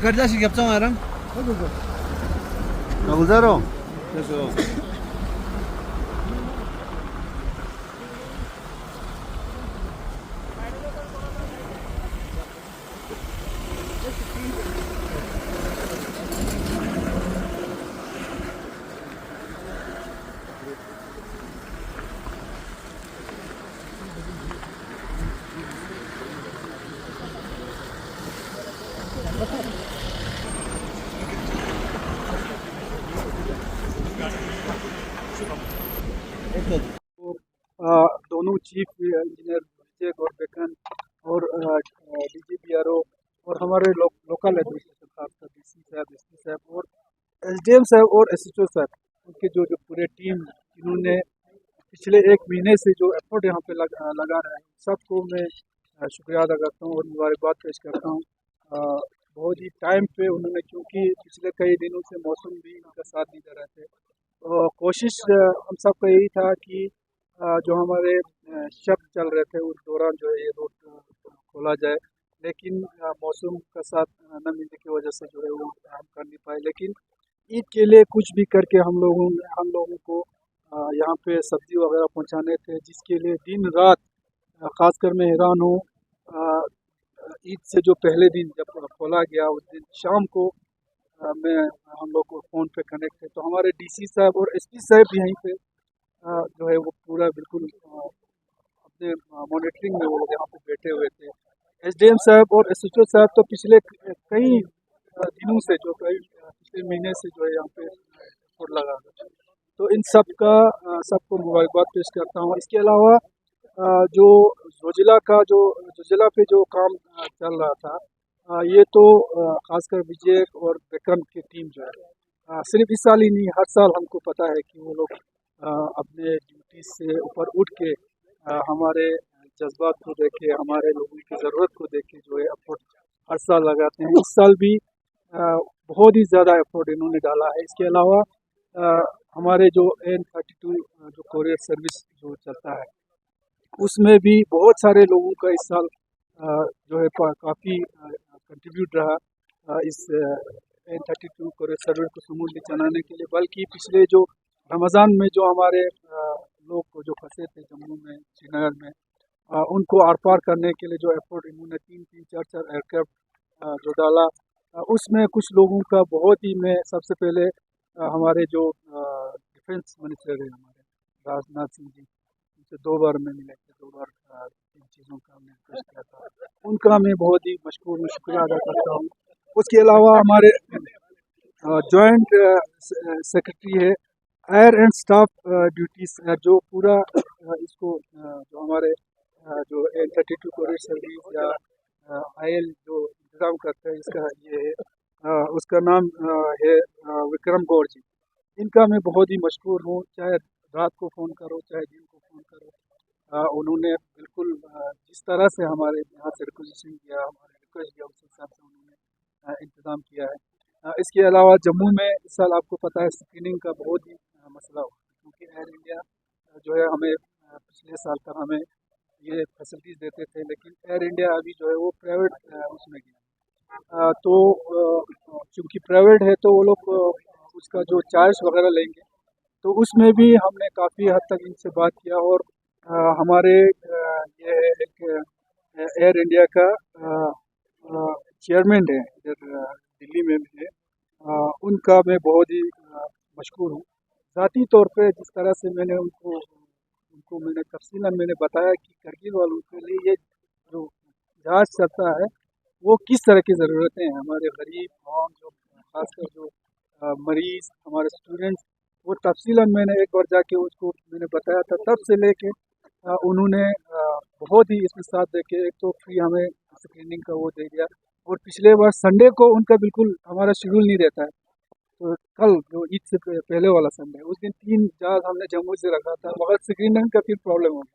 Kardeşim yapacağım Eren. Hadi bakalım. Naguzaro. दोनों chief engineer विजय गौरबेकन और DGPRO और हमारे लोकल एडमिनिस्ट्रेशन खासकर DC साहब, SP साहब और SDM साहब और SHO साहब, उनके जो जो पूरे टीम जिन्होंने पिछले एक महीने से जो एफर्ट यहाँ पे लगा रहे हैं, सबको मैं शुक्रिया अदा करता हूँ और मुबारकबाद पेश करता हूँ। बहुत ही टाइम पे उन्होंने, क्योंकि पिछले कई दिनों से मौसम भी उनका साथ नहीं दे रहे थे, तो कोशिश हम सबका यही था कि जो हमारे शब्द चल रहे थे उस दौरान जो है ये रोड खोला जाए, लेकिन मौसम का साथ न मिलने की वजह से जो है वो हम कर नहीं पाए। लेकिन ईद के लिए कुछ भी करके हम लोगों को यहाँ पे सब्जी वगैरह पहुँचाने थे, जिसके लिए दिन रात खासकर मैं हैरान हूँ। ईद से जो पहले दिन जब खोला गया उस दिन शाम को मैं हम लोग को फ़ोन पे कनेक्ट थे, तो हमारे DC साहब और SP साहब भी यहीं पे जो है वो पूरा बिल्कुल अपने मॉनिटरिंग में वो लोग यहाँ पे बैठे हुए थे। SDM साहब और SHO साहब तो पिछले कई दिनों से जो कई पिछले महीने से जो है यहाँ पे एफर्ट लगा रहे थे, तो इन सब का सबको मुबारकबाद पेश करता हूँ। इसके अलावा जो जोजिला पे जो काम चल रहा था, ये तो खासकर विजय और विक्रम की टीम जो है सिर्फ इस साल ही नहीं, हर साल हमको पता है कि वो लोग अपने ड्यूटी से ऊपर उठ के हमारे जज्बात को देखे, हमारे लोगों की ज़रूरत को देखे जो है एफर्ट हर साल लगाते हैं। इस साल भी बहुत ही ज़्यादा एफर्ट इन्होंने डाला है। इसके अलावा हमारे जो AN32 जो कोरियर सर्विस जो चलता है, उसमें भी बहुत सारे लोगों का इस साल जो है काफ़ी कंट्रीब्यूट रहा इस AN32 कोरियर सर्विस को स्मूथली चलाने के लिए। बल्कि पिछले जो रमज़ान में जो हमारे लोग जो फंसे थे जम्मू में, श्रीनगर में, उनको आर पार करने के लिए जो एफर्ट इन्होंने 3-3, 4-4 एयरक्राफ्ट जो डाला, उसमें कुछ लोगों का बहुत ही, मैं सबसे पहले हमारे जो डिफेंस मिनिस्टर है हमारे राजनाथ सिंह जी, उनसे 2 बार मैं मिले थे, 2 बार इन चीज़ों का हमने रिक्वेस्ट किया था, उनका मैं बहुत ही शुक्रिया अदा करता हूँ। उसके अलावा हमारे जॉइंट सेक्रेटरी है एयर एंड स्टाफ ड्यूटीज़, जो पूरा इसको जो हमारे जो AN32 कोरियर सर्विस या IL जो इंतज़ाम करते हैं, इसका ये है उसका नाम है विक्रम गौर जी। इनका मैं बहुत ही मशहूर हूँ, चाहे रात को फ़ोन करो चाहे दिन को फ़ोन करो, उन्होंने बिल्कुल जिस तरह से हमारे यहाँ से रिक्वेजिशन किया, हमारे रिक्वेस्ट किया, उस हिसाब से उन्होंने इंतज़ाम किया है। इसके अलावा जम्मू में इस साल आपको पता है स्क्रीनिंग का बहुत ही मसला हुआ, क्योंकि एयर इंडिया जो है हमें पिछले साल तक हमें ये फैसिलिटीज़ देते थे, लेकिन एयर इंडिया अभी जो है वो प्राइवेट उसमें गया, तो चूँकि प्राइवेट है तो वो लोग उसका जो चार्ज वगैरह लेंगे, तो उसमें भी हमने काफ़ी हद तक इनसे बात किया। और हमारे ये एक एयर इंडिया का चेयरमैन है इधर दिल्ली में भी है, उनका मैं बहुत ही मशहूर हूँ। ज़ाती तौर पे जिस तरह से मैंने उनको मैंने तफसीलन मैंने बताया कि करगिल वालों के लिए ये जो जहाज़ चलता है वो किस तरह की ज़रूरतें हैं, हमारे गरीब आवाम जो खासकर जो मरीज़, हमारे स्टूडेंट्स, वो तफसीलन मैंने एक बार जाके उसको मैंने बताया था। तब से लेके उन्होंने बहुत ही इसमें साथ दे के, एक तो फ्री हमें स्क्रीनिंग का वो दे दिया, और पिछले बार संडे को उनका बिल्कुल हमारा शेड्यूल नहीं रहता है, तो कल जो ईद से पहले वाला संडे, उस दिन 3 जहाज़ हमने जम्मू से रखा था, मगर स्क्रीनिंग का फिर प्रॉब्लम हो गया,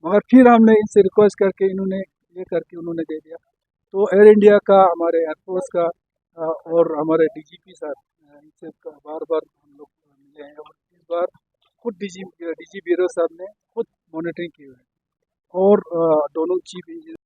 मगर फिर हमने इनसे रिक्वेस्ट करके इन्होंने ये करके उन्होंने दे दिया। तो एयर इंडिया का, हमारे एयरफोर्स का और हमारे DGP साहब, इनसे बार-बार हम लोग मिले हैं, और इस बार खुद DG ब्यूरो साहब ने खुद मॉनिटरिंग की हुई है, और दोनों चीफ इंजीनियर